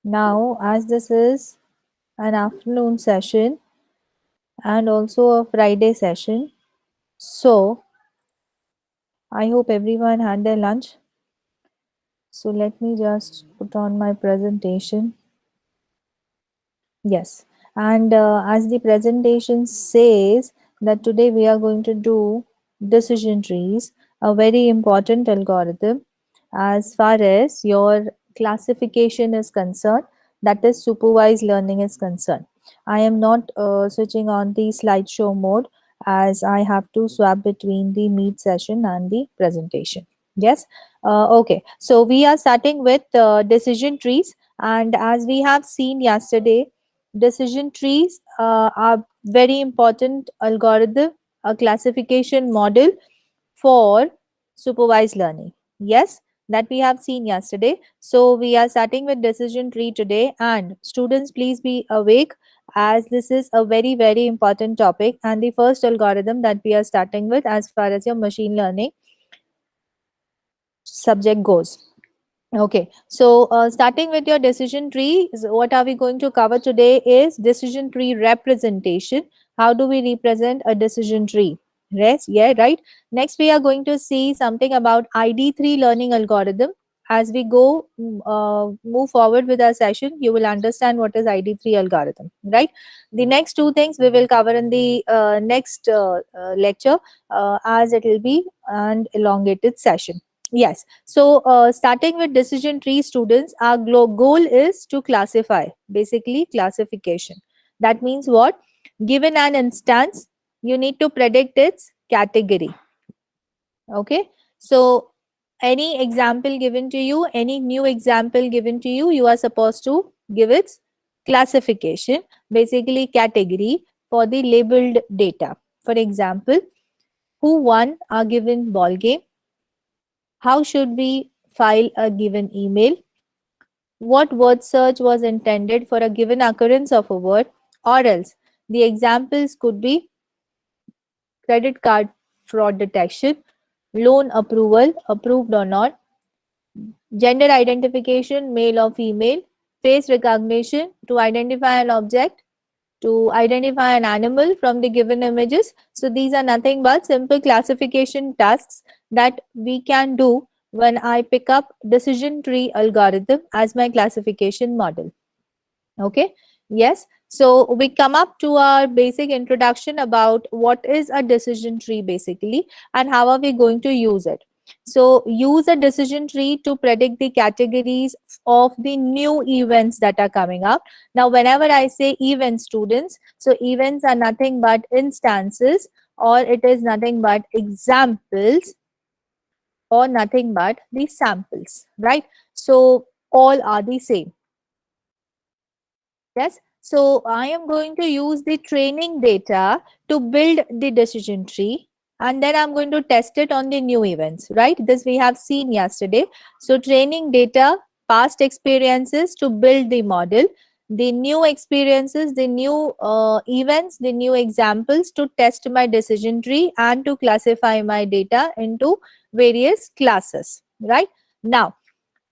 Now, as this is an afternoon session and also a Friday session, so I hope everyone had their lunch. So let me just put on my presentation. Yes, and as the presentation says that today we are going to do decision trees, a very important algorithm as far as your classification is concerned, that is supervised learning is concerned. I am not switching on the slideshow mode as I have to swap between the meet session and the presentation. Yes, okay. So we are starting with decision trees, and as we have seen yesterday, decision trees are very important algorithm, a classification model for supervised learning. Yes, that we have seen yesterday. So we are starting with decision tree today, and students please be awake as this is a very important topic, and the first algorithm that we are starting with as far as your machine learning subject goes. Okay, so starting with your decision tree, what are we going to cover today is decision tree representation. How do we represent a decision tree? Yes, yeah, right. Next, we are going to see something about ID3 learning algorithm. As we go move forward with our session, you will understand what is ID3 algorithm, right? The next two things we will cover in the next lecture, as it will be an elongated session. Yes. So, starting with decision tree students, our goal is to classify, basically classification. That means what? Given an instance, you need to predict its category. Okay. So, any example given to you, any new example given to you, you are supposed to give its classification, basically category for the labeled data. For example, who won a given ball game? How should we file a given email? What word search was intended for a given occurrence of a word? Or else, the examples could be credit card fraud detection, loan approval, approved or not, gender identification, male or female, face recognition to identify an object, to identify an animal from the given images. So these are nothing but simple classification tasks that we can do when I pick up decision tree algorithm as my classification model. Okay. Yes. So we come up to our basic introduction about what is a decision tree basically and how are we going to use it. So use a decision tree to predict the categories of the new events that are coming up. Now, whenever I say event students, so events are nothing but instances or it is nothing but examples or nothing but the samples, right? So all are the same. Yes. So I am going to use the training data to build the decision tree and then I'm going to test it on the new events, right? This we have seen yesterday. So training data, past experiences to build the model, the new experiences, the new events, the new examples to test my decision tree and to classify my data into various classes, right? Now,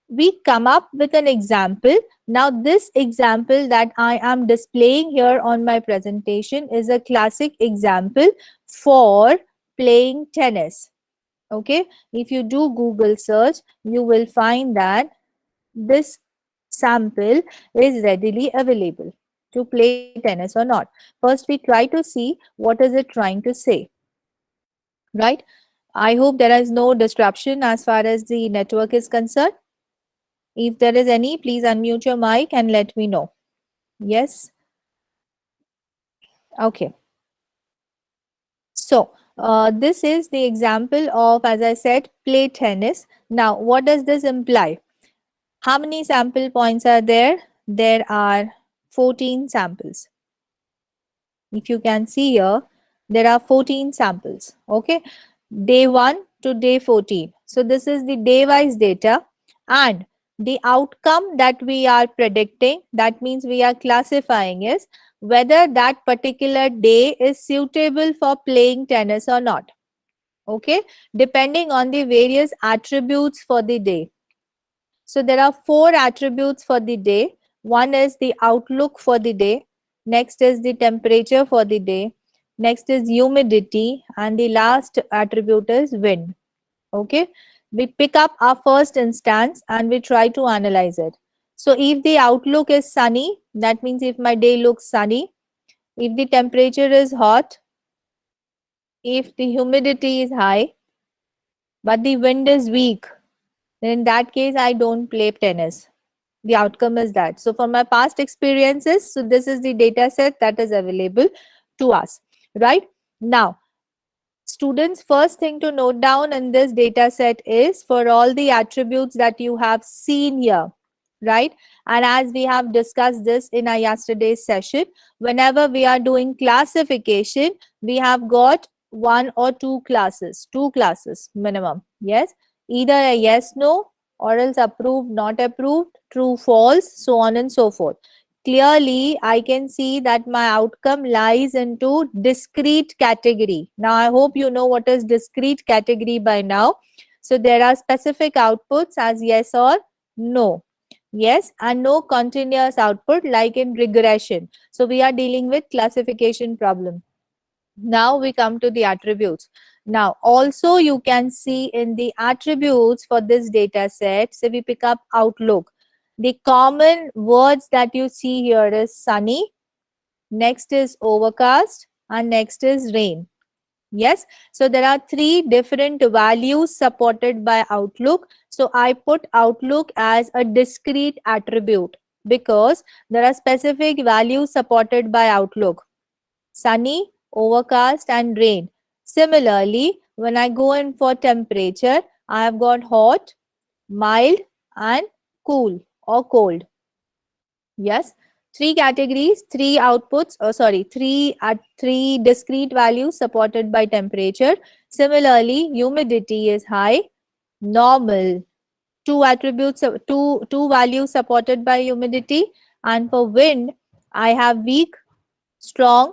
we come up with an example. Now, this example that I am displaying here on my presentation is a classic example for playing tennis. Okay, if you do Google search, you will find that this sample is readily available to play tennis or not. First, we try to see what is it trying to say, right? I hope there is no disruption as far as the network is concerned. If there is any, please unmute your mic and let me know. Yes. Okay. So, this is the example of, as I said, play tennis. Now, what does this imply? How many sample points are there? There are 14 samples. If you can see here, there are 14 samples. Okay. Day 1 to day 14. So, this is the day-wise data and the outcome that we are predicting, that means we are classifying is whether that particular day is suitable for playing tennis or not. Okay. Depending on the various attributes for the day. So, there are 4 attributes for the day. One is the outlook for the day, next is the temperature for the day, next is humidity, and the last attribute is wind. Okay, we pick up our first instance and we try to analyze it. So if the outlook is sunny, that means if my day looks sunny, if the temperature is hot, if the humidity is high, but the wind is weak, then in that case, I don't play tennis. The outcome is that. So, from my past experiences, so this is the data set that is available to us, right? Now, students, first thing to note down in this data set is for all the attributes that you have seen here, right? And as we have discussed this in our yesterday's session, whenever we are doing classification, we have got one or two classes minimum. Yes, either a yes, no, or else approved, not approved, true, false, so on and so forth. Clearly, I can see that my outcome lies into discrete category. Now, I hope you know what is discrete category by now. So, there are specific outputs as yes or no. Yes, and no continuous output like in regression. So, we are dealing with classification problem. Now we come to the attributes. Now also you can see in the attributes for this data set, so we pick up outlook. The common words that you see here is sunny, next is overcast, and next is rain. Yes, so there are three different values supported by outlook. So I put outlook as a discrete attribute because there are specific values supported by outlook: sunny, overcast, and rain. Similarly, when I go in for temperature, I have got hot, mild, and cool or cold. Yes, three categories, three outputs, three discrete values supported by temperature. Similarly, humidity is high, normal, two attributes, two values supported by humidity, and for wind, I have weak, strong,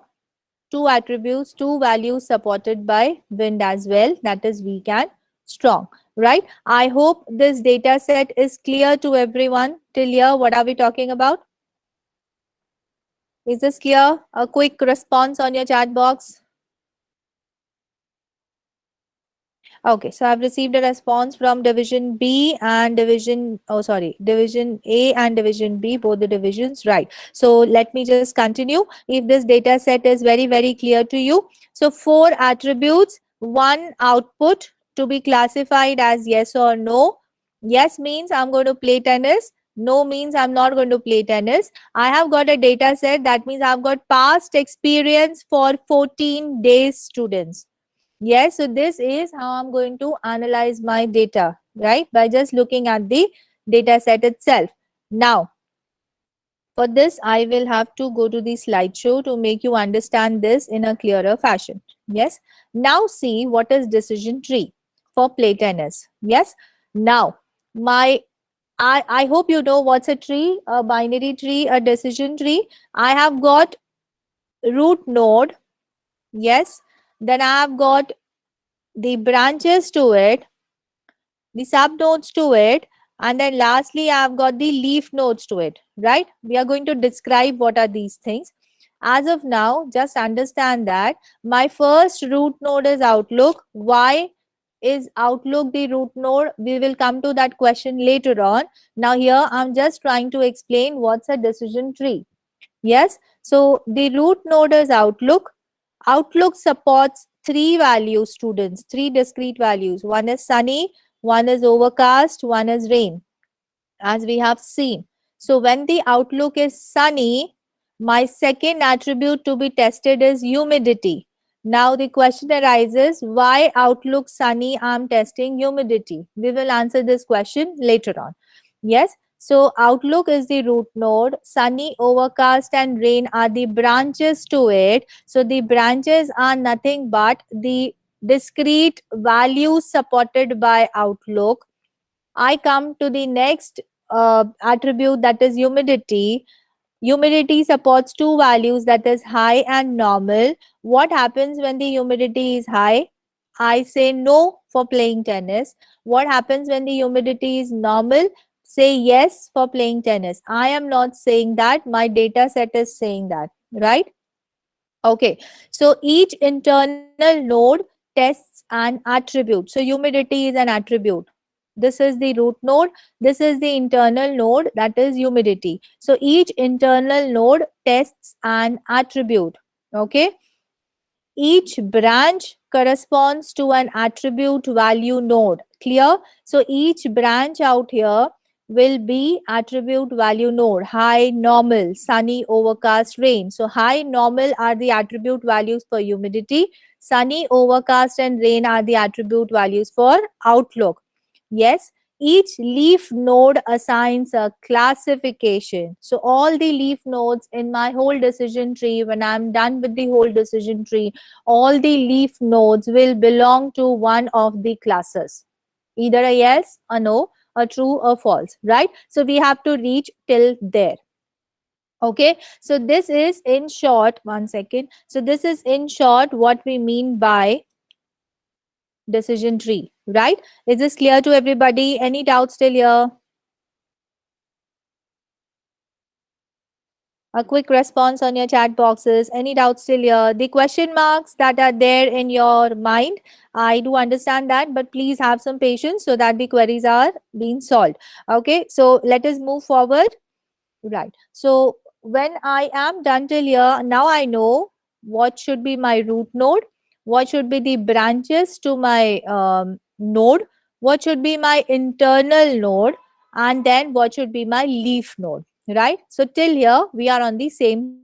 two attributes, two values supported by wind as well, that is weak and strong, right? I hope this data set is clear to everyone till here. What are we talking about? Is this clear? A quick response on your chat box. Okay, so I've received a response from division B and division A and division B, both the divisions, right? So let me just continue. If this data set is very, very clear to you. So four attributes, one output to be classified as yes or no. Yes means I'm going to play tennis. No means I'm not going to play tennis. I have got a data set that means I've got past experience for 14 days, students. Yes, so this is how I'm going to analyze my data, right? By just looking at the data set itself. Now, for this, I will have to go to the slideshow to make you understand this in a clearer fashion. Yes. Now see what is decision tree for play tennis. Yes. Now, I hope you know what's a tree, a binary tree, a decision tree. I have got root node. Yes. Then I have got the branches to it, the subnodes to it, and then lastly I've got the leaf nodes to it, right? We are going to describe what are these things. As of now, just understand that my first root node is outlook. Why is outlook the root node? We will come to that question later on. Now here I'm just trying to explain what's a decision tree. Yes, so the root node is outlook. Outlook supports three values, students, three discrete values. One is sunny, one is overcast, one is rain, as we have seen. So when the outlook is sunny, my second attribute to be tested is humidity. Now the question arises, why outlook sunny I'm testing humidity? We will answer this question later on. Yes, so outlook is the root node, sunny, overcast and rain are the branches to it. So the branches are nothing but the discrete values supported by outlook. I come to the next attribute, that is humidity. Humidity supports two values, that is high and normal. What happens when the humidity is high? I say no for playing tennis. What happens when the humidity is normal? say yes for playing tennis. I am not saying that. My data set is saying that, right? Okay. So each internal node tests an attribute. So humidity is an attribute. This is the root node. This is the internal node, that is humidity. So each internal node tests an attribute. Okay. Each branch corresponds to an attribute value node. Clear? So each branch out here will be attribute value node. High, normal, sunny, overcast, rain. So high, normal are the attribute values for humidity. Sunny, overcast and rain are the attribute values for outlook. Yes, each leaf node assigns a classification. So all the leaf nodes in my whole decision tree, when I'm done with the whole decision tree, all the leaf nodes will belong to one of the classes. Either a yes, a no, a true or false, right? So we have to reach till there. Okay, so this is in short, one second. So this is in short what we mean by decision tree, right? Is this clear to everybody? Any doubts till here? A quick response on your chat boxes. Any doubts still here? The question marks that are there in your mind, I do understand that, but please have some patience so that the queries are being solved. Okay, so let us move forward. Right. So when I am done till here, now I know what should be my root node, what should be the branches to my node, what should be my internal node, and then what should be my leaf node. Right. So till here, we are on the same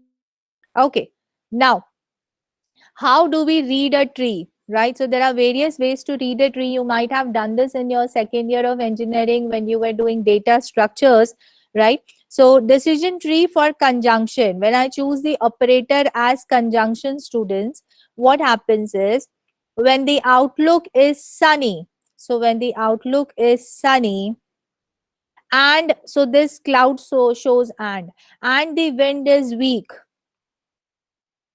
page. Okay. Now, how do we read a tree? Right. So there are various ways to read a tree. You might have done this in your second year of engineering when you were doing data structures, right? So decision tree for conjunction. When I choose the operator as conjunction, students, what happens is when the outlook is sunny. So when the outlook is sunny, and so this cloud shows and the wind is weak,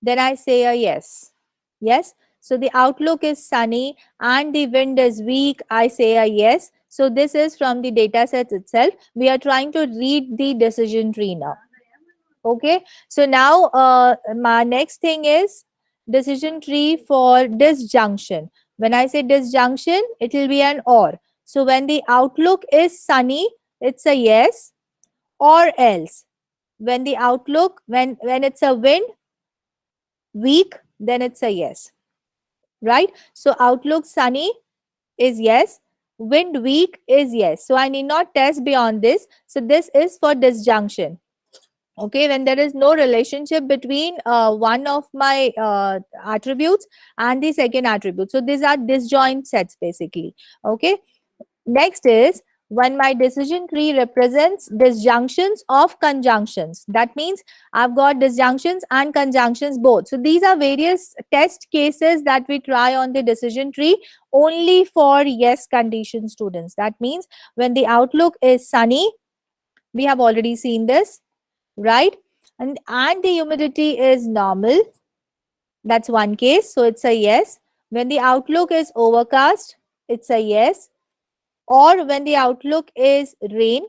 then I say a yes. Yes. So the outlook is sunny and the wind is weak. I say a yes. So this is from the data sets itself. We are trying to read the decision tree now. Okay. So now my next thing is decision tree for disjunction. When I say disjunction, it will be an or. So when the outlook is sunny, it's a yes, or else. When the outlook, when it's a wind, weak, then it's a yes, right? So outlook sunny is yes, wind weak is yes. So I need not test beyond this. So this is for disjunction. Okay, when there is no relationship between one of my attributes and the second attribute. So these are disjoint sets basically. Okay, next is when my decision tree represents disjunctions of conjunctions. That means I've got disjunctions and conjunctions both. So these are various test cases that we try on the decision tree only for yes condition, students. That means when the outlook is sunny, we have already seen this, right? And the humidity is normal. That's one case. So it's a yes. When the outlook is overcast, it's a yes. Or when the outlook is rain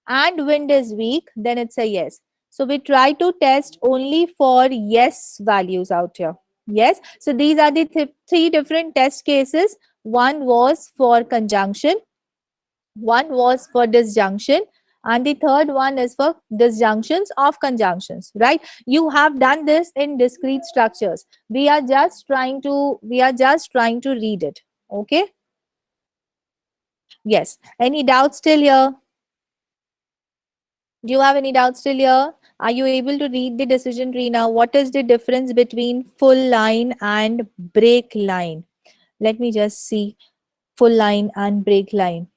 and wind is weak, then it's a yes. So we try to test only for yes values out here. Yes. So these are the three different test cases. One was for conjunction, one was for disjunction, and the third one is for disjunctions of conjunctions, right? You have done this in discrete structures. We are just trying to read it. Okay. Yes. Any doubts still here? Do you have any doubts still here? Are you able to read the decision tree now? What is the difference between full line and break line? Let me just see full line and break line.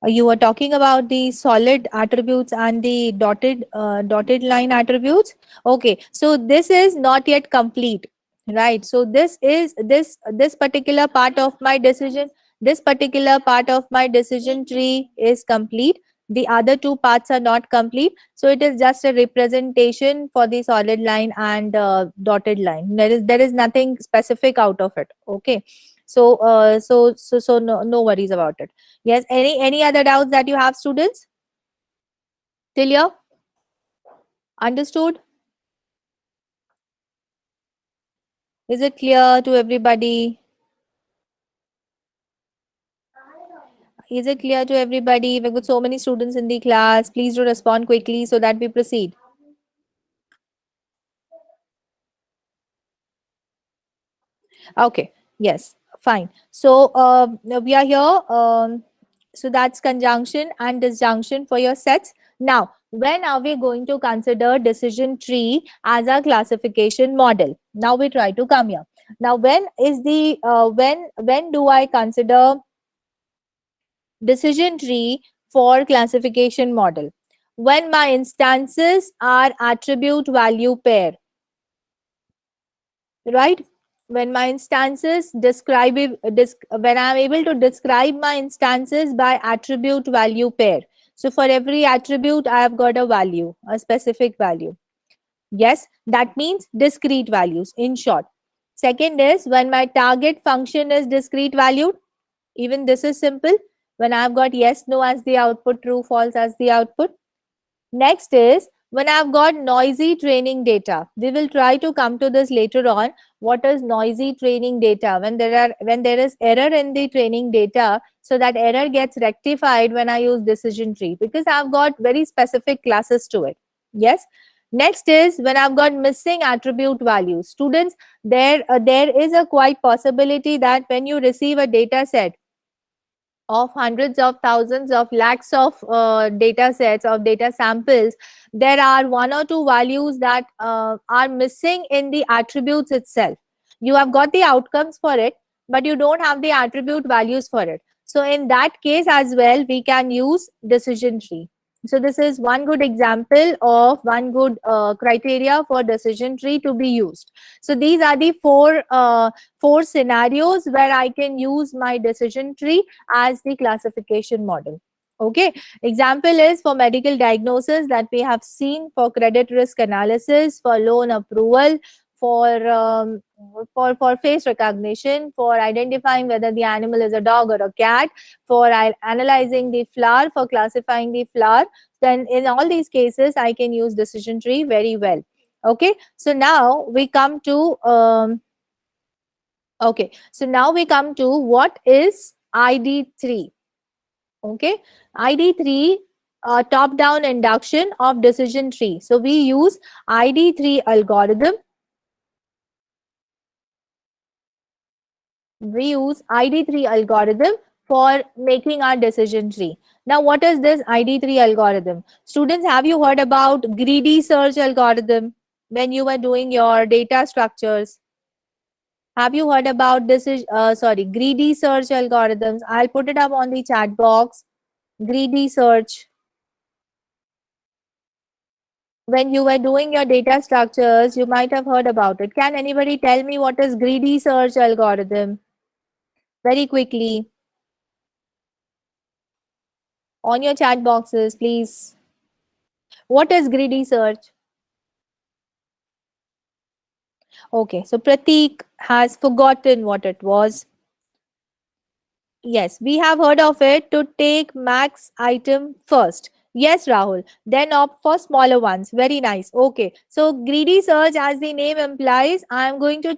You were talking about the solid attributes and the dotted line attributes. Okay, so this is not yet complete, right? So this particular part of my decision, this particular part of my decision tree is complete. The other two parts are not complete, so it is just a representation for the solid line and dotted line. There is nothing specific out of it. Okay, So no worries about it. Yes, any other doubts that you have, students? Till here? Understood? Is it clear to everybody? Is it clear to everybody? We've got so many students in the class. Please do respond quickly so that we proceed. Okay. Yes. Fine. So we are here. So that's conjunction and disjunction for your sets. Now, when are we going to consider decision tree as a classification model? Now we try to come here. Now, when is the when do I consider decision tree for classification model? When my instances are attribute value pair, right? When my instances when I'm able to describe my instances by attribute value pair. So for every attribute I have got a value, a specific value. Yes, that means discrete values in short. Second is when my target function is discrete valued. Even this is simple. When I've got yes no as the output, true false as the output. Next is when I've got noisy training data. We will try to come to this later on. What is noisy training data? When there is error in the training data, so that error gets rectified when I use decision tree, because I've got very specific classes to it. Yes. Next is when I've got missing attribute values. Students, there is a quite possibility that when you receive a data set of hundreds of thousands of lakhs of data sets of data samples, there are one or two values that are missing in the attributes itself. You have got the outcomes for it, but you don't have the attribute values for it. So in that case as well, we can use decision tree. So this is one good example of one good criteria for decision tree to be used. So these are the four scenarios where I can use my decision tree as the classification model. Okay, example is for medical diagnosis that we have seen, for credit risk analysis, for loan approval, for for face recognition, for identifying whether the animal is a dog or a cat, for analyzing the flower, for classifying the flower. Then in all these cases I can use decision tree very well. Okay, so now we come to okay, so now we come to what is ID3. Okay, ID3, top down induction of decision tree. So we use ID3 algorithm. We use ID3 algorithm for making our decision tree. Now, what is this ID3 algorithm? Students, have you heard about greedy search algorithm when you were doing your data structures? Have you heard about this? Is sorry, greedy search algorithms. I'll put it up on the chat box. Greedy search. When you were doing your data structures, you might have heard about it. Can anybody tell me what is greedy search algorithm? Very quickly. On your chat boxes, please. What is greedy search? Okay, so Pratik has forgotten what it was. Yes, we have heard of it, to take max item first. Yes, Rahul. Then opt for smaller ones. Very nice. Okay. So greedy search, as the name implies, I'm going to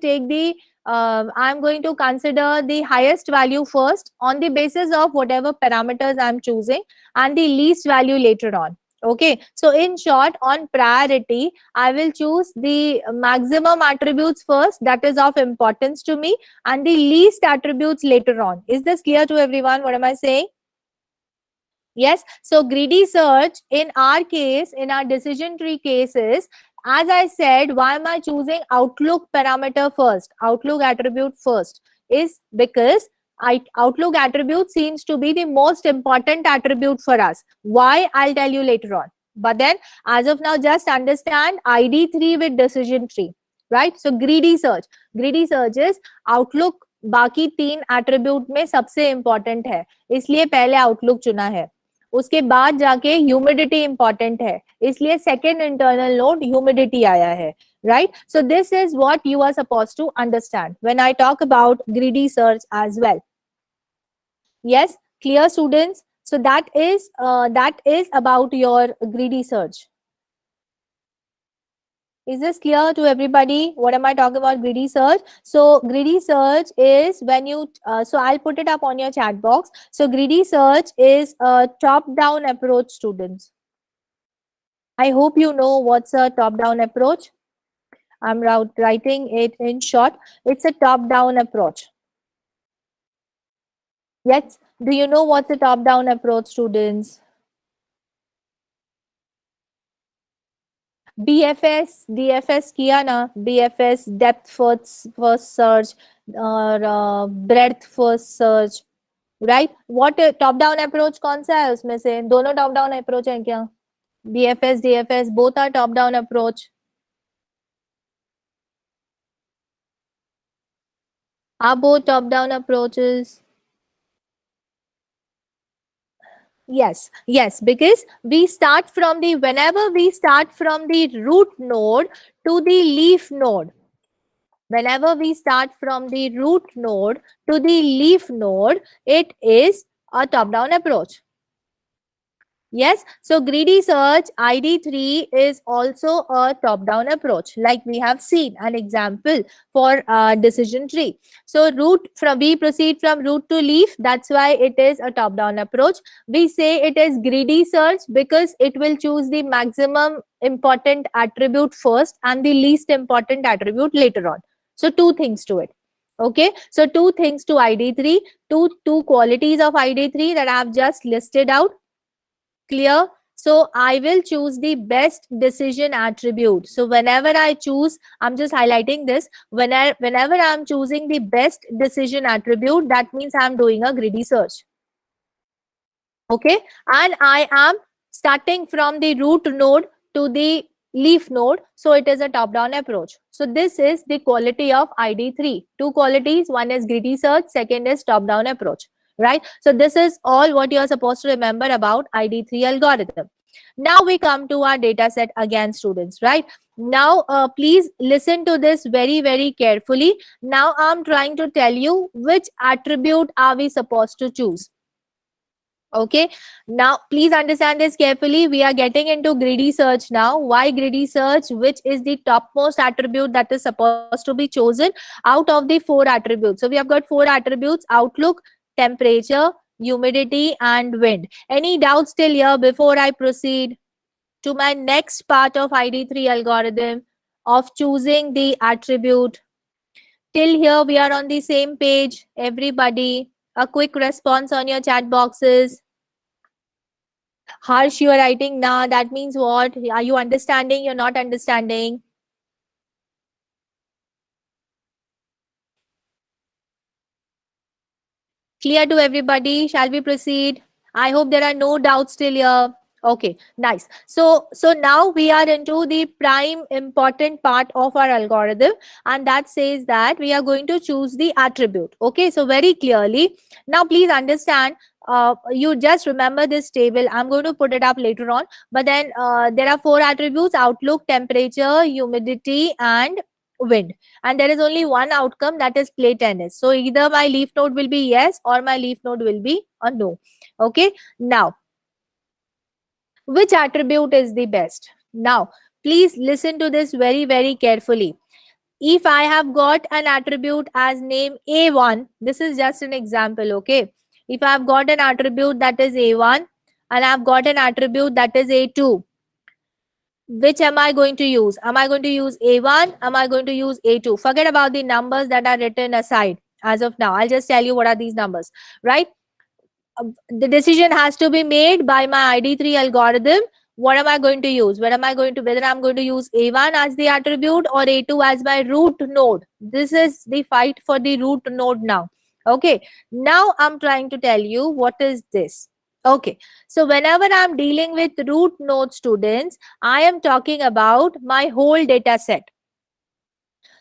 consider the highest value first on the basis of whatever parameters I'm choosing, and the least value later on. Okay. So in short, on priority, I will choose the maximum attributes first, that is of importance to me, and the least attributes later on. Is this clear to everyone? What am I saying? Yes. So greedy search in our case, in our decision tree cases, as I said, why am I choosing Outlook parameter first, Outlook attribute first? Is because Outlook attribute seems to be the most important attribute for us. Why? I'll tell you later on. But then, as of now, just understand ID3 with decision tree, right? So greedy search. Greedy search is Outlook बाकी तीन attribute में सबसे important है, इसलिए पहले outlook चुना है. उसके बाद जाके ह्यूमिडिटी इंपॉर्टेंट है, इसलिए सेकेंड इंटरनल नोड ह्यूमिडिटी आया है. right? So this is what you are supposed to understand when I talk about greedy search as well. Yes, clear students? So that is about your greedy search. Is this clear to everybody? What am I talking about? Greedy search. So greedy search is when you, so I'll put it up on your chat box. So greedy search is a top-down approach, students. I hope you know what's a top-down approach. I'm writing it in short. It's a top-down approach. Yes. Do you know what's a top-down approach, students? BFS, DFS किया ना, BFS depth first search और breadth first search, right? What top down approach कौन सा है उसमें से? दोनों top down approach हैं क्या? BFS, DFS both are top down approach. Are both top down approaches? Yes, because we start from the, whenever we start from the root node to the leaf node, whenever we start from the root node to the leaf node, it is a top-down approach. Yes, so greedy search ID3 is also a top-down approach, like we have seen an example for decision tree. So we proceed from root to leaf. That's why it is a top-down approach. We say it is greedy search because it will choose the maximum important attribute first and the least important attribute later on. So two things to it. Okay, so two things to ID3, two qualities of ID3 that I have just listed out. Clear? So I will choose the best decision attribute. So whenever I choose, I'm just highlighting this. Whenever I'm choosing the best decision attribute, that means I'm doing a greedy search. Okay, and I am starting from the root node to the leaf node, so it is a top-down approach. So this is the quality of ID3. Two qualities, one is greedy search, second is top-down approach, right? So this is all what you are supposed to remember about ID3 algorithm. Now we come to our data set again, students, right? Now please listen to this very carefully. Now I'm trying to tell you which attribute are we supposed to choose. Okay, now please understand this carefully. We are getting into greedy search now. Why greedy search? Which is the topmost attribute that is supposed to be chosen out of the 4 attributes? So we have got 4 attributes: outlook, temperature, humidity, and wind. Any doubts till here before I proceed to my next part of ID3 algorithm of choosing the attribute? Till here we are on the same page, everybody. A quick response on your chat boxes. Harsh, you are writing nah. That means what? Are you understanding? You're not understanding. Clear to everybody? Shall we proceed? I hope there are no doubts still here. Okay, nice. So now we are into the prime important part of our algorithm, and that says that we are going to choose the attribute. Okay, so very clearly, now please understand, you just remember this table. I'm going to put it up later on, but then there are 4 attributes: outlook, temperature, humidity, and wind. And there is only one outcome, that is play tennis. So either my leaf node will be yes or my leaf node will be a no. Okay, now which attribute is the best? Now please listen to this very carefully. If I have got an attribute as name A1, this is just an example. Okay, if I have got an attribute that is A1 and I have got an attribute that is A2, which am I going to use? Am I going to use A1? Am I going to use A2? Forget about the numbers that are written aside as of now. I'll just tell you what are these numbers, right? The decision has to be made by my ID3 algorithm. What am I going to use? Whether I'm going to use A1 as the attribute or A2 as my root node. This is the fight for the root node now. Okay, now I'm trying to tell you what is this. Okay, so whenever I'm dealing with root node, students, I am talking about my whole data set.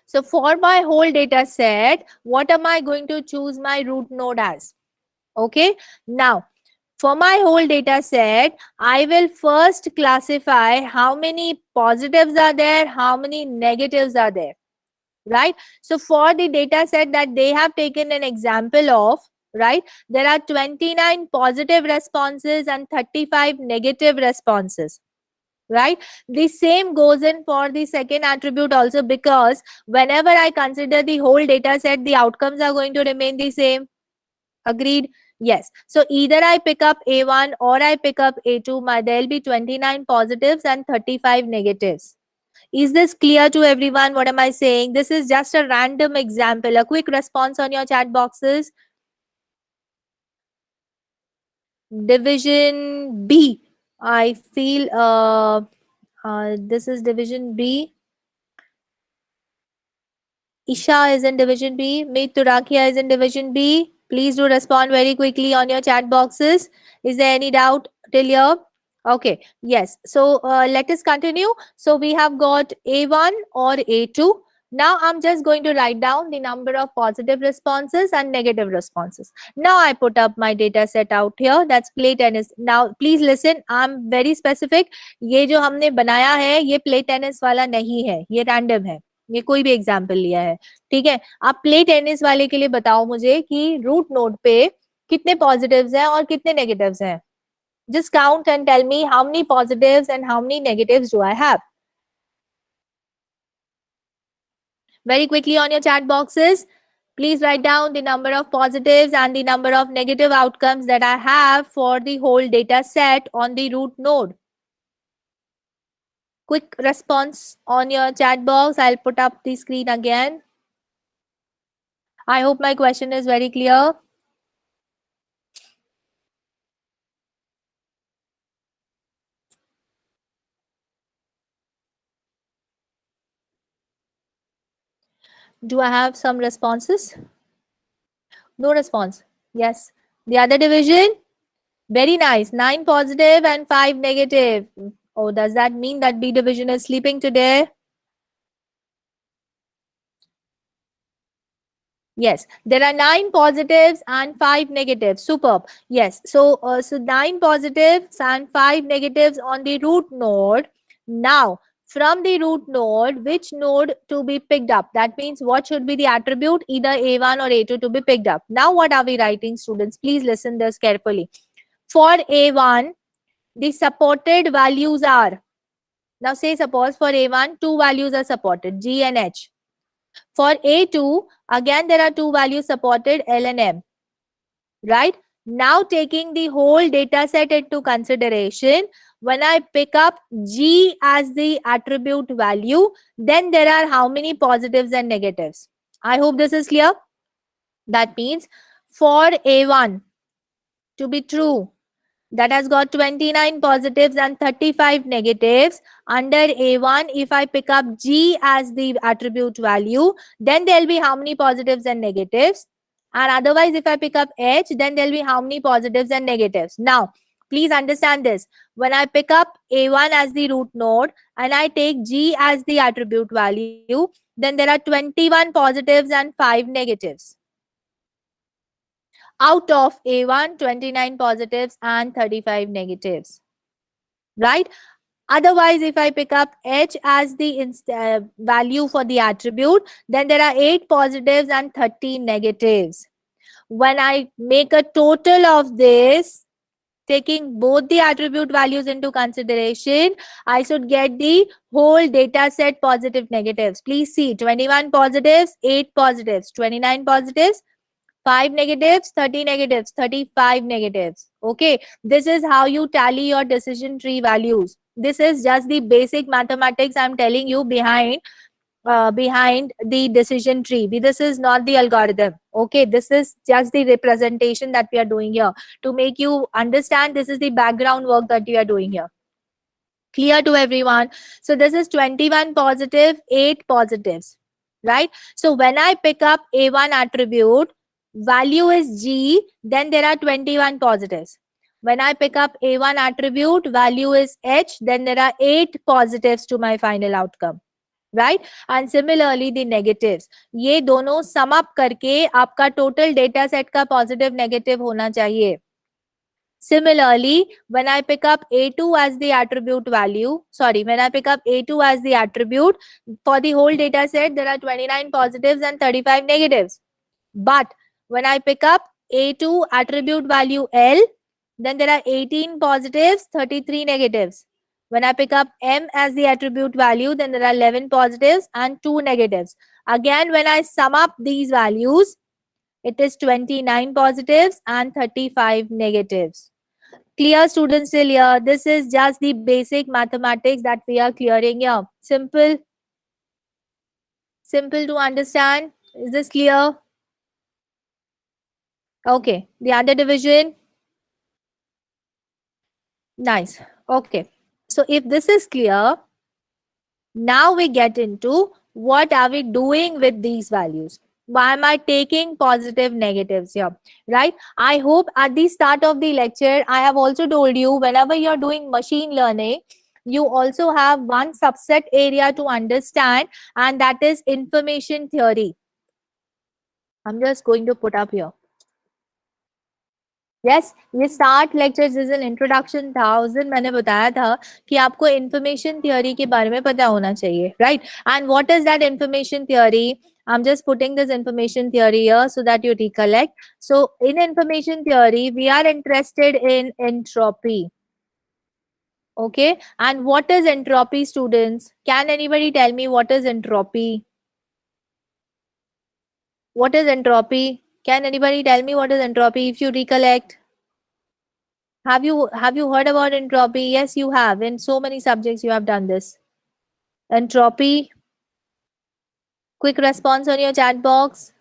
So for my whole data set, what am I going to choose my root node as? Okay, now For my whole data set, I will first classify how many positives are there, how many negatives are there, right? So for the data set that they have taken an example of, right, there are 29 positive responses and 35 negative responses, right? The same goes in for the second attribute also, because whenever I consider the whole data set, the outcomes are going to remain the same. Agreed? Yes. So either I pick up A1 or I pick up A2, there'll be 29 positives and 35 negatives. Is this clear to everyone? What am I saying? This is just a random example. A quick response on your chat boxes. Division B. I feel this is division B. Isha is in division B. Meet Turakia is in division B. Please do respond very quickly on your chat boxes. Is there any doubt till here? Okay, yes. So let us continue. So we have got A1 or A2. Now I'm just going to write down the number of positive responses and negative responses. Now I put up my data set out here. That's play tennis. Now please listen. I'm very specific. ये जो हमने बनाया है ये play tennis वाला नहीं है. ये random है. ये कोई भी एग्जाम्पल लिया है. ठीक है. आप प्ले टेनिस वाले के लिए बताओ मुझे कि रूट नोड पे कितने पॉजिटिव्स हैं और कितने नेगेटिव्स हैं. Just count and tell me how many positives and how many negatives do I have. Very quickly on your chat boxes, please write down the number of positives and the number of negative outcomes that I have for the whole data set on the root node. Quick response on your chat box. I'll put up the screen again. I hope my question is very clear. Do I have some responses? No response. Yes. The other division? Very nice. 9 positive and 5 negative. Oh, does that mean that B division is sleeping today? Yes, there are 9 positives and 5 negatives. Superb. Yes, so 9 positives and 5 negatives on the root node. Now, from the root node, which node to be picked up? That means what should be the attribute? Either A1 or A2 to be picked up. Now, what are we writing, students? Please listen this carefully. For A1, the supported values are, now say suppose for A1, 2 values are supported, G and H. For A2, again there are 2 values supported, L and M. Right? Now taking the whole data set into consideration, when I pick up G as the attribute value, then there are how many positives and negatives? I hope this is clear. That means for A1 to be true, that has got 29 positives and 35 negatives. Under A1, if I pick up G as the attribute value, then there'll be how many positives and negatives. And otherwise, if I pick up H, then there'll be how many positives and negatives. Now, please understand this. When I pick up A1 as the root node and I take G as the attribute value, then there are 21 positives and 5 negatives. Out of A1, 29 positives and 35 negatives. Right? Otherwise, if I pick up H as the value for the attribute, then there are 8 positives and 30 negatives. When I make a total of this, taking both the attribute values into consideration, I should get the whole data set positive negatives. Please see, 21 positives, 8 positives, 29 positives, 5 negatives, 30 negatives, 35 negatives. Okay, this is how you tally your decision tree values. This is just the basic mathematics I'm telling you behind the decision tree. This is not the algorithm. Okay, this is just the representation that we are doing here to make you understand. This is the background work that we are doing here. Clear to everyone? So this is 21 positive, 8 positives, right? So when I pick up A1 attribute, value is G, then there are 21 positives. When I pick up A1 attribute, value is H, then there are 8 positives to my final outcome. Right? And similarly the negatives. ये दोनों sum up करके आपका total data set का positive negative होना चाहिए. Similarly, when I pick up A2 as the attribute value, sorry, when I pick up A2 as the attribute, for the whole data set, there are 29 positives and 35 negatives. But when I pick up A2 attribute value L, then there are 18 positives, 33 negatives. When I pick up M as the attribute value, then there are 11 positives and 2 negatives. Again, when I sum up these values, it is 29 positives and 35 negatives. Clear, students, till here? This is just the basic mathematics that we are clearing here. Simple, simple to understand. Is this clear? Okay. The other division. Nice. Okay. So if this is clear, now we get into what are we doing with these values. Why am I taking positive negatives here? Right? I hope at the start of the lecture, I have also told you whenever you're doing machine learning, you also have one subset area to understand, and that is information theory. I'm just going to put up here. Yes ये start lecture जिस दिन introduction था उस दिन मैंने बताया था कि आपको इंफॉर्मेशन थियोरी के बारे में पता होना चाहिए right and what is that information theory I'm just putting this information theory here so that you recollect. So in information theory, we are interested in entropy. Okay. And what is entropy, students? Can anybody tell me what is entropy? What is entropy? Can anybody tell me what is entropy if you recollect? Have you heard about entropy? Yes, you have. In so many subjects, you have done this. Entropy. Quick response on your chat box.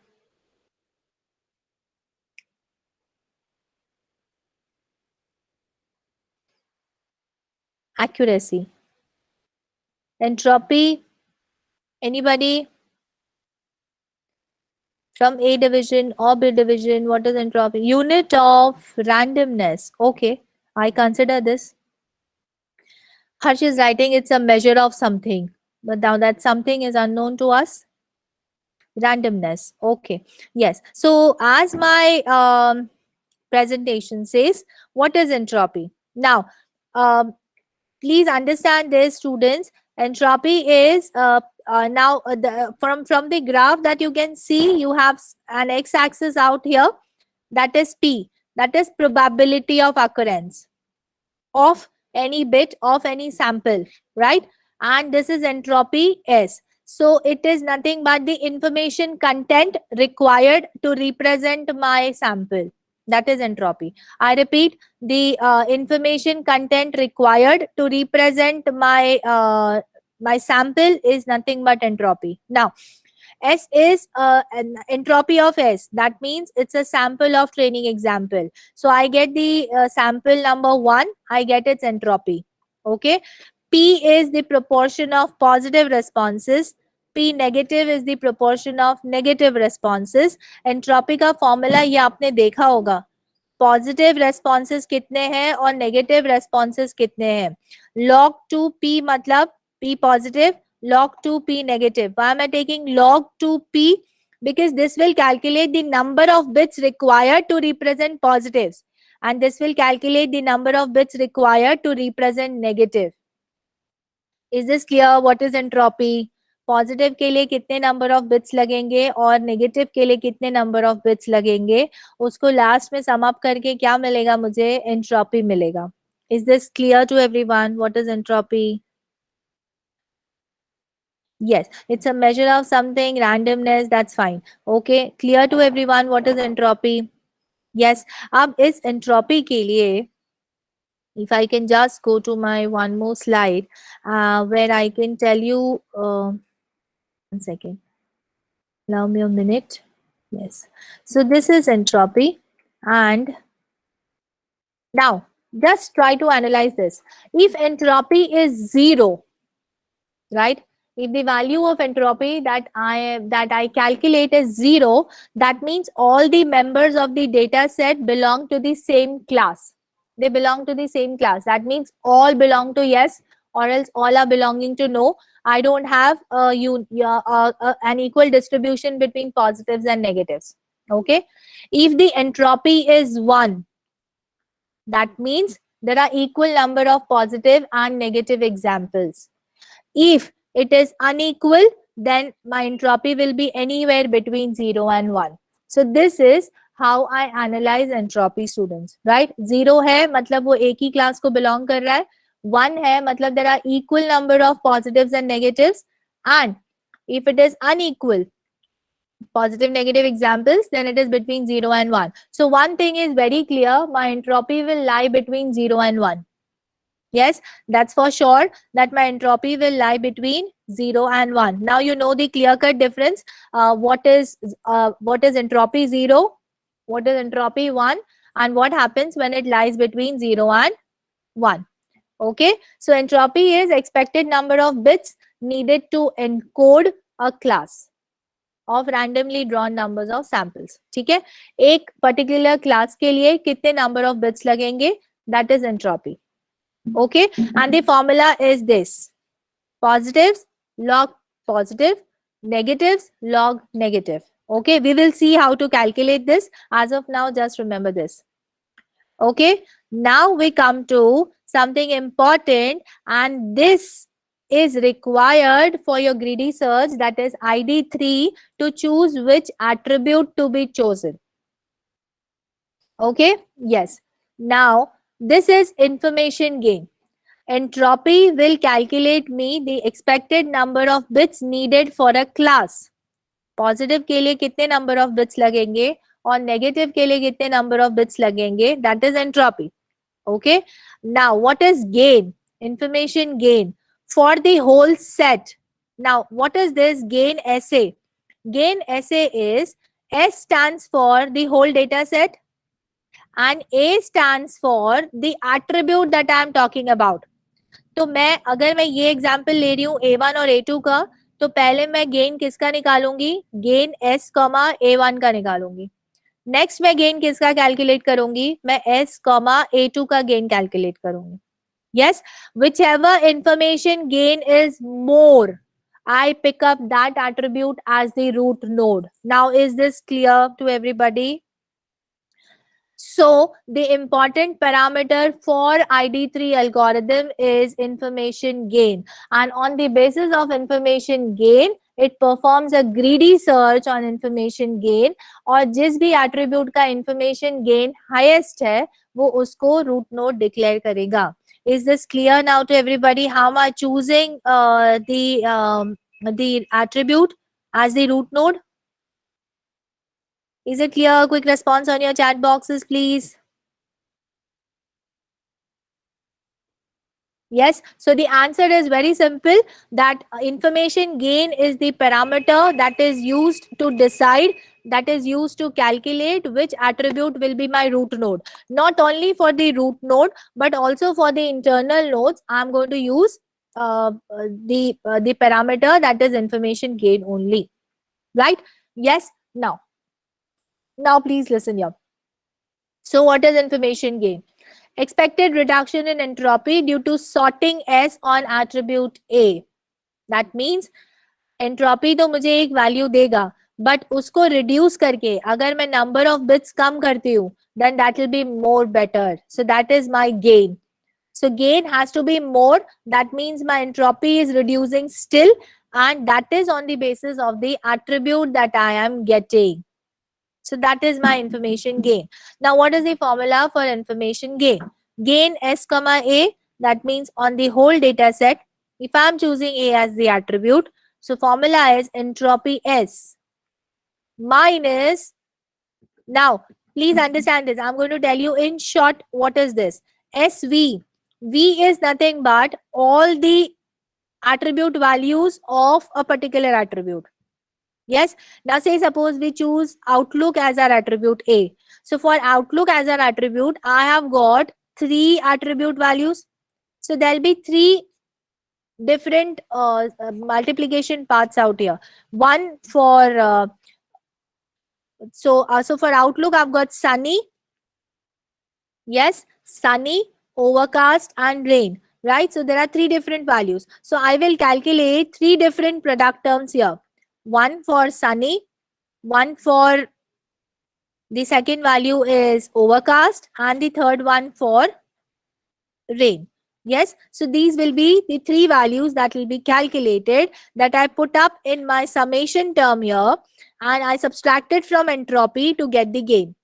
Accuracy. Entropy. Anybody? From A division or B division, what is entropy? Unit of randomness. Okay, I consider this. Harsh is writing it's a measure of something. But now that something is unknown to us. Randomness. Okay. Yes. So as my presentation says, what is entropy? Now, um, please understand this, students. Entropy is from the graph that you can see, you have an x-axis out here. That is P. That is probability of occurrence of any bit of any sample, right? And this is entropy S. So it is nothing but the information content required to represent my sample. That is entropy. I repeat, the information content required to represent my sample is nothing but entropy. Now, S is an entropy of S. That means it's a sample of training example. So I get the sample number 1, I get its entropy. Okay. P is the proportion of positive responses. P negative is the proportion of negative responses. Entropy का formula ये आपने देखा होगा. Positive responses कितने हैं और negative responses कितने हैं. log 2p मतलब p positive, log 2p negative. Why am I taking log 2p? Because this will calculate the number of bits required to represent positives, and this will calculate the number of bits required to represent negative. Is this clear? What is entropy? Positive के लिए कितने number of bits लगेंगे और negative के लिए कितने number of bits लगेंगे, उसको लास्ट में सम अप करके क्या मिलेगा मुझे? एंट्रोपी मिलेगा. Is this clear to everyone? What is entropy? Yes, it's a measure of something, randomness, that's fine. Okay, clear to everyone what is entropy? Yes, अब इस entropy के लिए if I can just go to my one more slide where I can tell you one second. Allow me a minute. Yes. So this is entropy. And now just try to analyze this. If entropy is 0, right? If the value of entropy that I calculate is 0, that means all the members of the data set belong to the same class. They belong to the same class. That means all belong to yes, or else all are belonging to no. I don't have an equal distribution between positives and negatives. Okay. If the entropy is 1, That means there are equal number of positive and negative examples. If it is unequal, then my entropy will be anywhere between 0 and 1. So this is how I analyze entropy, students. Right? 0 है मतलब वो एक ही class को belong कर रहा है. 1 है मतलब there are equal number of positives and negatives. And if it is unequal, positive negative examples, then it is between 0 and 1. So one thing is very clear, my entropy will lie between 0 and 1. Yes, that's for sure that my entropy will lie between 0 and 1. Now you know the clear cut difference. What is entropy 0, what is entropy 1, and what happens when it lies between 0 and 1. Okay, so entropy is expected number of bits needed to encode a class of randomly drawn numbers of samples. ठीक है, एक particular class के लिए कितने number of bits लगेंगे, that is entropy. Okay, and the formula is this: positives log positive, negatives log negative. Okay, we will see how to calculate this. As of now, just remember this. Okay, now we come to something important, and this is required for your greedy search, that is ID3, to choose which attribute to be chosen. Okay, yes. Now, this is information gain. Entropy will calculate me the expected number of bits needed for a class. Positive के लिए कितने number of bits लगेंगे और negative के लिए कितने number of bits लगेंगे, that is entropy. Okay. Now, what is gain? Information gain for the whole set. Now, what is this gain SA? Gain SA is S stands for the whole data set and A stands for the attribute that I am talking about. तो मैं अगर मैं ये example ले रही हूँ A1 और A2 का, तो पहले मैं गेन किसका निकालूंगी, गेन S कॉमा A1 का निकालूंगी. नेक्स्ट मैं गेन किसका कैलकुलेट करूंगी, मैं S कॉमा A2 का गेन कैलकुलेट करूंगी. Yes, whichever information gain is more, I pick up that attribute as the root node. Now, is this clear to everybody? So, the important parameter for ID3 algorithm is information gain. And on the basis of information gain, it performs a greedy search on information gain. और जिस भी attribute का information gain highest है, वो उसको root node declare करेगा. Is this clear now to everybody? How am I choosing the attribute as the root node? Is it clear? Quick response on your chat boxes, please. Yes, so the answer is very simple, that information gain is the parameter that is used to decide, that is used to calculate which attribute will be my root node. Not only for the root node, but also for the internal nodes, I'm going to use the parameter that is information gain only. Right? Yes, now please listen here. So what is information gain? Expected reduction in entropy due to sorting S on attribute A. That means entropy तो मुझे एक value देगा, but उसको reduce करके अगर मैं number of bits कम करती हूँ, then that will be more better. So that is my gain. So gain has to be more. That means my entropy is reducing still, and that is on the basis of the attribute that I am getting. So that is my information gain. Now, what is the formula for information gain? Gain S comma A, that means on the whole data set, if I am choosing A as the attribute, so formula is entropy S minus, now please understand this, I'm going to tell you in short what is this. SV, V is nothing but all the attribute values of a particular attribute. Yes. Now say suppose we choose Outlook as our attribute A. So for Outlook as our attribute, I have got 3 attribute values. So there'll be 3 different multiplication paths out here. One for so for Outlook, I've got sunny. Yes, sunny, overcast, and rain. Right. So there are 3 different values. So I will calculate 3 different product terms here. One for sunny, one for The second value is overcast, and the third one for rain. Yes, so these will be the three values that will be calculated, that I put up in my summation term here, and I subtracted from entropy to get the gain.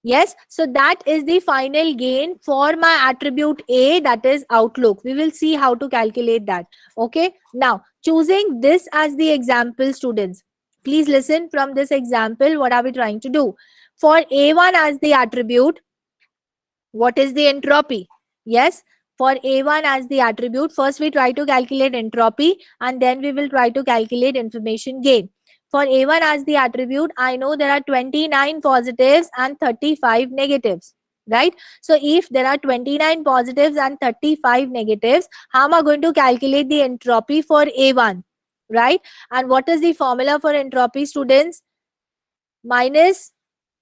Yes, so that is the final gain for my attribute A, that is outlook. We will see how to calculate that. Okay, now choosing this as the example, students, please listen from this example. What are we trying to do? For A1 as the attribute, what is the entropy? Yes, for A1 as the attribute, first we try to calculate entropy, and then we will try to calculate information gain. For A1 as the attribute, I know there are 29 positives and 35 negatives, right? So if there are 29 positives and 35 negatives, how am I going to calculate the entropy for A1, right? And what is the formula for entropy, students? Minus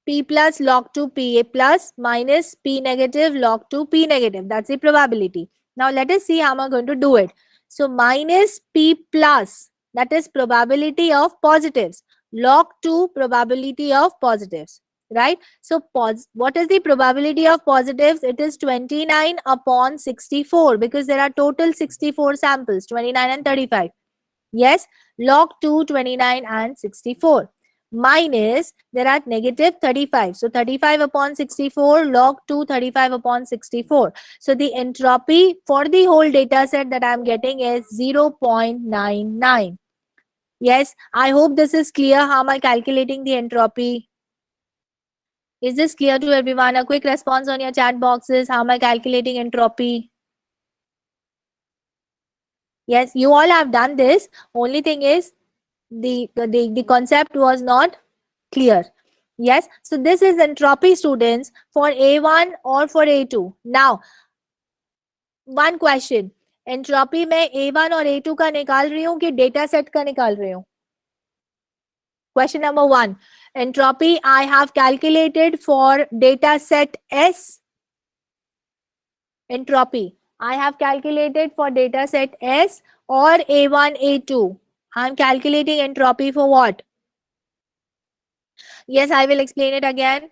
P plus log 2 PA plus minus P negative log 2 P negative. That's the probability. Now let us see how am I going to do it. So minus P plus, that is probability of positives, log 2 probability of positives, right? So what is the probability of positives? It is 29 upon 64, because there are total 64 samples, 29 and 35. Yes, log 2, 29 and 64. Minus, there are negative 35. So 35 upon 64, log 2, 35 upon 64. So the entropy for the whole data set that I am getting is 0.99. Yes, I hope this is clear. How am I calculating the entropy? Is this clear to everyone? A quick response on your chat boxes. How am I calculating entropy? Yes, you all have done this. Only thing is, the concept was not clear. Yes, so this is entropy, students, for A1 or for A2. Now one question, entropy में A1 और A2 का निकाल रही हूँ कि data set का निकाल रही हूँ? Question number 1, entropy I have calculated for data set S. Entropy I have calculated for data set S or A1, A2. I am calculating entropy for what? Yes, I will explain it again.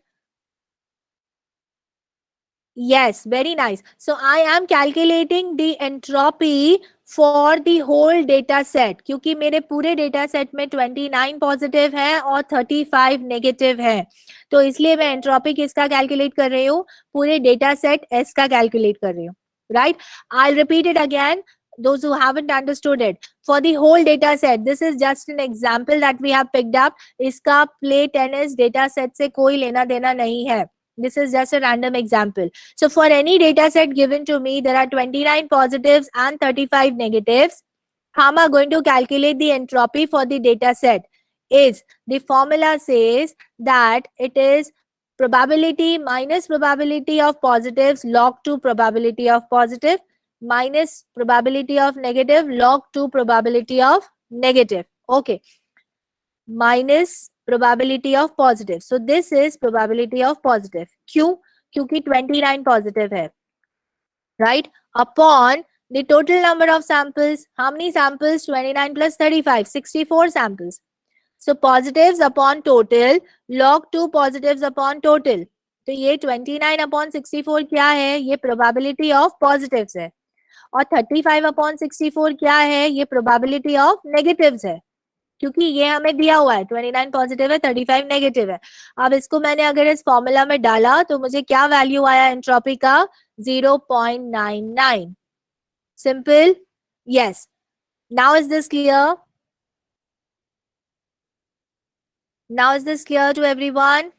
Yes, very nice. So I am calculating the entropy for the whole data set, क्योंकि मेरे पूरे data set में 29 positive है और 35 negative है, तो इसलिए मैं entropy किसका calculate कर रही हूँ? पूरे data set S का calculate कर रही हूँ, right? I'll repeat it again. Those who haven't understood it, for the whole data set, this is just an example that we have picked up. इसका play tennis data set से कोई लेना देना नहीं है. This is just a random example. So for any data set given to me, there are 29 positives and 35 negatives. How am I going to calculate the entropy for the data set? Is the formula says that it is probability minus probability of positives log 2 probability of positive minus probability of negative log 2 probability of negative. Okay. Minus probability of positive. So this is probability of positive. क्यों? क्योंकि 29 positive है, right? Upon the total number of samples. How many samples? 29 plus 35, 64 samples. So positives upon total, log 2 positives upon total. तो ये 29 upon 64 क्या है? ये probability of positives है. और 35 upon 64 क्या है? ये probability of negatives है, क्योंकि ये हमें दिया हुआ है 29 पॉजिटिव है 35 नेगेटिव है. अब इसको मैंने अगर इस फॉर्मूला में डाला तो मुझे क्या वैल्यू आया एंट्रोपी का? 0.99. Simple. Yes. Now is this clear? Now is this clear to everyone?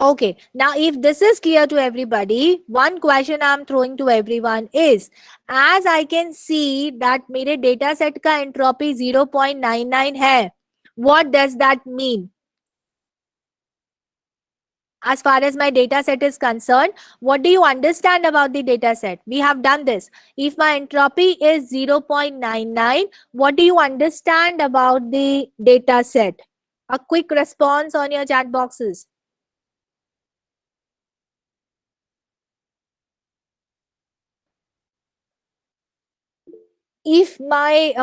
Okay, now if this is clear to everybody, one question I'm throwing to everyone is, as I can see that मेरे data set का entropy 0.99 है, what does that mean? As far as my data set is concerned, what do you understand about the data set? We have done this. If my entropy is 0.99, what do you understand about the data set? A quick response on your chat boxes. If my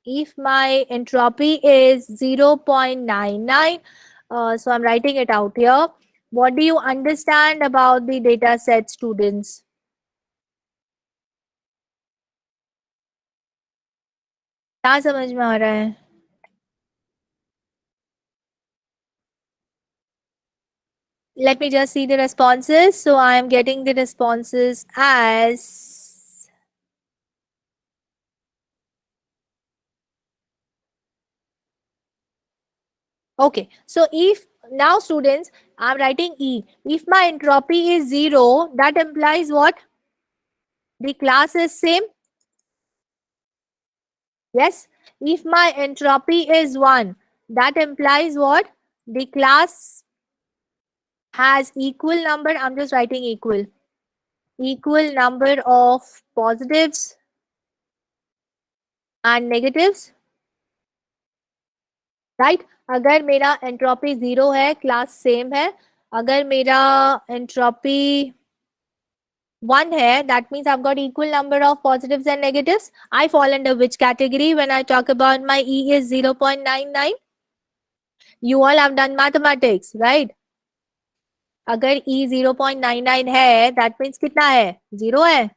if my entropy is 0.99, so I'm writing it out here. What do you understand about the data set, students? क्या समझ में आ रहा है? Let me just see the responses. So I am getting the responses as okay. So if now students, I'm writing E. If my entropy is 0, that implies what? The class is same. Yes. If my entropy is 1, that implies what? The class has equal number. I'm just writing equal. Equal number of positives and negatives. Right अगर मेरा entropy 0 है class same है अगर मेरा entropy 1 है that means I've got equal number of positives and negatives. I fall under which category when I talk about my E is 0.99? You all have done mathematics, right? अगर E 0.99 है that means कितना है 0 है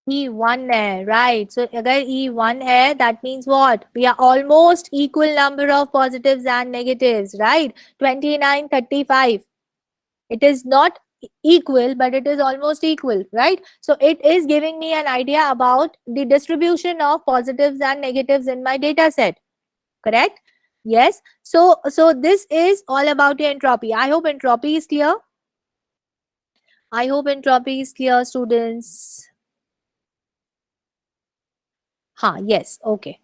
E1 है right so अगर E1 है that means what we are almost equal number of positives and negatives right 29 35 it is not equal but it is almost equal right so it is giving me an idea about the distribution of positives and negatives in my data set correct yes so this is all about your entropy I hope entropy is clear I hope entropy is clear students ha yes okay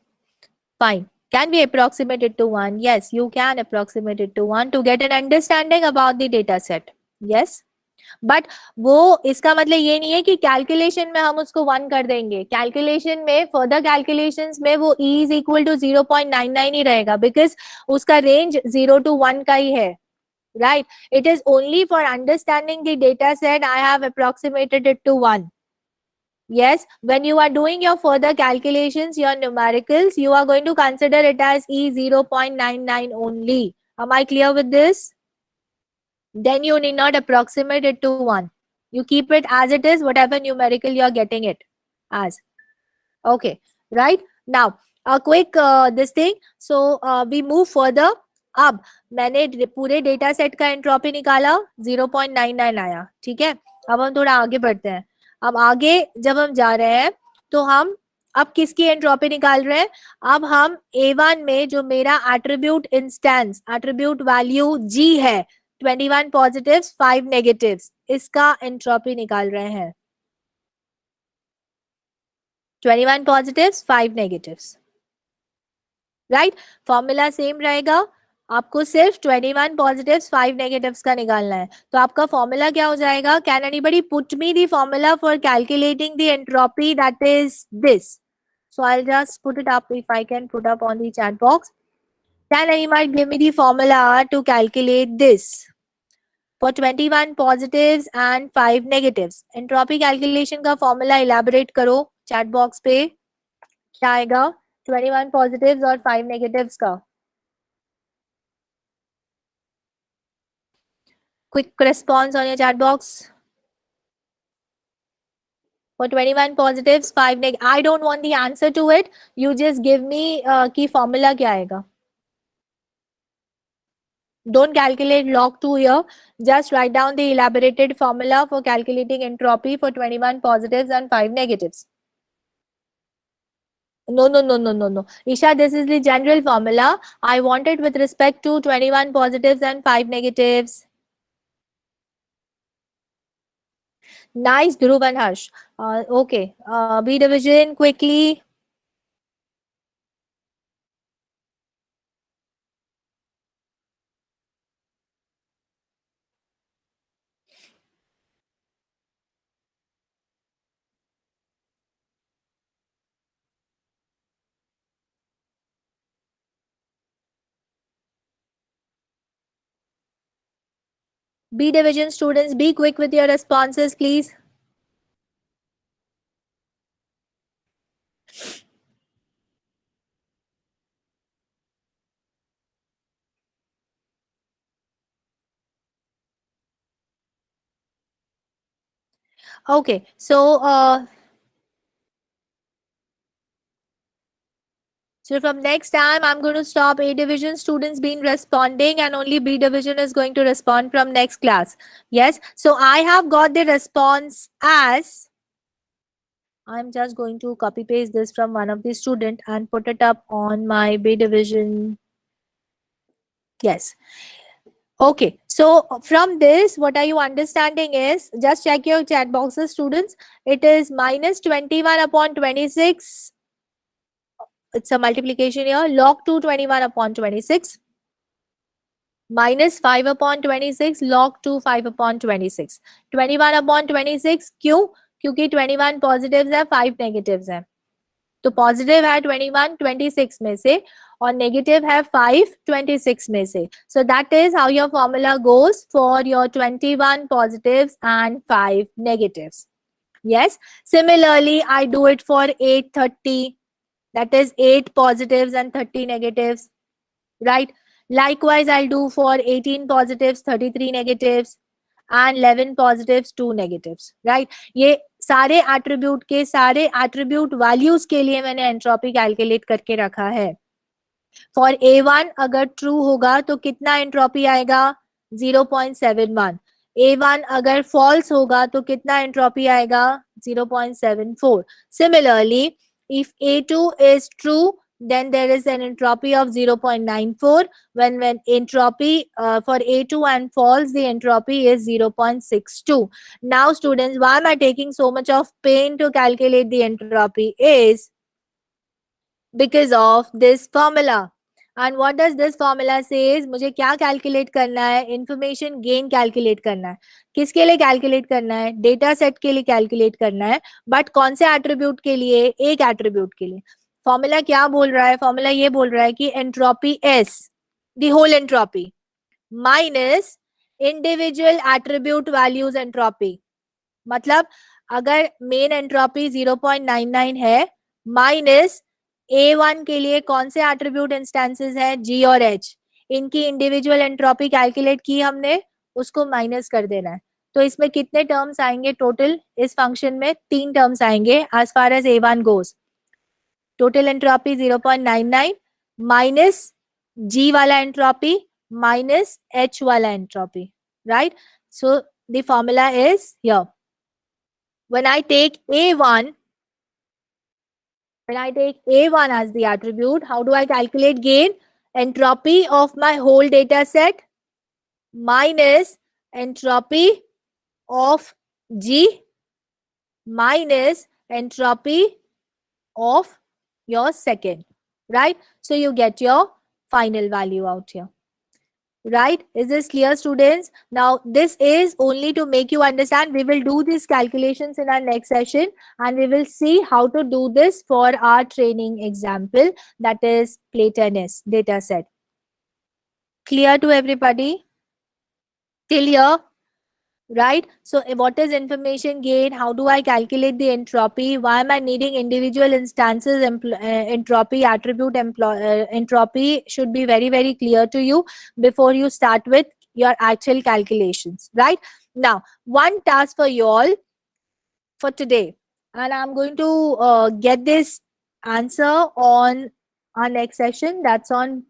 fine can we approximate it to 1 yes you can approximate it to 1 to get an understanding about the data set yes but वो इसका मतलब ये नहीं है कि calculation में हम उसको 1 कर देंगे कैलकुलेशन में फर्दर कैलकुलेशंस में वो e इज इक्वल टू 0.99 ही रहेगा बिकॉज उसका रेंज 0 to 1 का ही है right it is only for understanding the data set I have approximated it to 1 yes when you are doing your further calculations your numericals you are going to consider it as e 0.99 only am I clear with this then you need not approximate it to 1 you keep it as it is whatever numerical you are getting it as okay right now a quick this thing so we move further अब मैंने पूरे data set का entropy निकाला 0.99 आया ठीक है अब हम थोड़ा आगे बढ़ते हैं अब आगे जब हम जा रहे हैं तो हम अब किसकी एंट्रोपी निकाल रहे हैं अब हम A1 में जो मेरा attribute instance attribute value G है 21 पॉजिटिव्स 5 नेगेटिव्स इसका एंट्रोपी निकाल रहे हैं 21 positives 5 negatives right formula same रहेगा आपको सिर्फ 21 positives 5 negatives का निकालना है तो आपका फॉर्मूला क्या हो जाएगा can anybody put me the formula for calculating the entropy that is this so I'll just put it up if I can put up on the chat box can anyone give me the formula to calculate this for 21 positives and 5 negatives entropy calculation का formula elaborate करो chat box पे क्या आएगा 21 positives और 5 negatives का quick response on your chat box for 21 positives 5 negative I don't want the answer to it you just give me की formula क्या आएगा don't calculate log 2 here just write down the elaborated formula for calculating entropy for 21 positives and 5 negatives no Isha this is the general formula I want it with respect to 21 positives and 5 negatives. Nice, Dhruv and Harsh. Okay, B division quickly. B division students, be quick with your responses, please. Okay, so from next time, I'm going to stop A division students being responding, and only B division is going to respond from next class. Yes. So I have got the response as, I'm just going to copy paste this from one of the student and put it up on my B division. Yes. Okay. So from this, what are you understanding is, just check your chat boxes, students. It is minus 21 upon 26. It's a multiplication here. Log 2 21 upon 26. Minus 5 upon 26 log 2 5 upon 26. 21 upon 26 क्यों? क्योंकि 21 positives है, 5 negatives है. तो positive है 21 26 में से, और negative है 5 26 में से. So that is how your formula goes for your 21 positives and 5 negatives. Yes. Similarly, I do it for 830. That is 8 positives and 30 negatives. Right? Likewise, I'll do for 18 positives, 33 negatives, and 11 positives, 2 negatives. Right? ये सारे attribute के सारे attribute values के लिए मैंने entropy calculate करके रखा है. For A1 अगर true होगा तो कितना entropy आएगा? 0.71. A1 अगर false होगा तो कितना entropy आएगा? 0.74. Similarly, if A2 is true, then there is an entropy of 0.94. When entropy for A2 and false, the entropy is 0.62. Now students, why am I taking so much of pain to calculate the entropy is because of this formula. And what does this formula says? मुझे क्या calculate करना है? Information gain calculate करना है. किसके लिए calculate करना है? Data set के लिए calculate करना है. But कौन से attribute के लिए? एक attribute के लिए. Formula क्या बोल रहा है? Formula ये बोल रहा है कि entropy S, the whole entropy, minus individual attribute values entropy. मतलब अगर मेन एंट्रोपी 0.99 है, माइनस A1 के लिए कौन से एट्रीब्यूट इंस्टेंसेस है? G और H. इनकी इंडिविजुअल एंट्रोपी कैलकुलेट की हमने, उसको माइनस कर देना है. तो इसमें कितने टर्म्स आएंगे टोटल? इस फंक्शन में 3 टर्म्स आएंगे as far as A1 goes. Total entropy 0.99 minus G वाला एंट्रोपी माइनस H वाला entropy. Right? So the formula is here. When I take A1 as the attribute, how do I calculate gain? Entropy of my whole data set minus entropy of G minus entropy of your second. Right? So you get your final value out here. Right? Is this clear, students? Now, this is only to make you understand. We will do these calculations in our next session, and we will see how to do this for our training example, that is play tennis data set. Clear to everybody? Till here? Right? So what is information gain? How do I calculate the entropy? Why am I needing individual instances? Entropy attribute entropy should be very, very clear to you before you start with your actual calculations. Right? Now, one task for you all for today, and I'm going to get this answer on our next session. That's on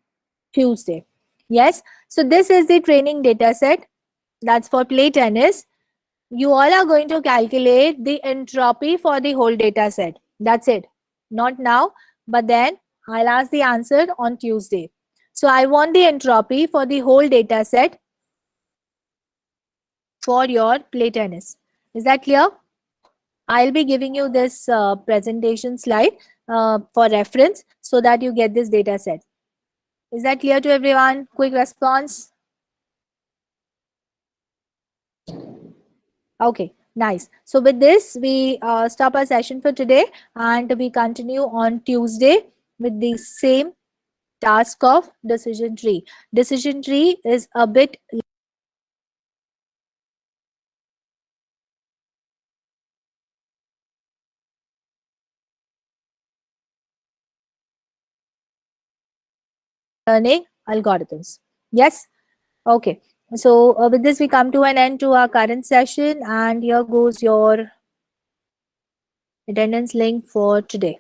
Tuesday. Yes. So this is the training data set. That's for play tennis. You all are going to calculate the entropy for the whole data set. That's it. Not now, but then I'll ask the answer on Tuesday. So I want the entropy for the whole data set for your play tennis. Is that clear? I'll be giving you this presentation slide for reference so that you get this data set. Is that clear to everyone? Quick response. Okay, nice. So with this, we stop our session for today, and we continue on Tuesday with the same task of decision tree. Decision tree is a bit learning algorithms. Yes. Okay. So with this, we come to an end to our current session, and here goes your attendance link for today.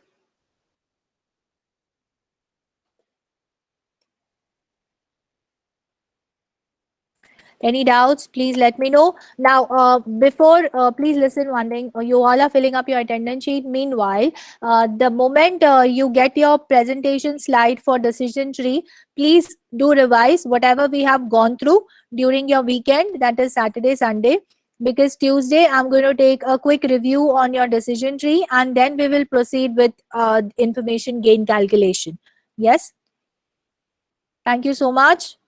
Any doubts, please let me know. Now, before, please listen one thing. You all are filling up your attendance sheet. Meanwhile, the moment you get your presentation slide for decision tree, please do revise whatever we have gone through during your weekend, that is Saturday, Sunday. Because Tuesday, I'm going to take a quick review on your decision tree, and then we will proceed with information gain calculation. Yes. Thank you so much.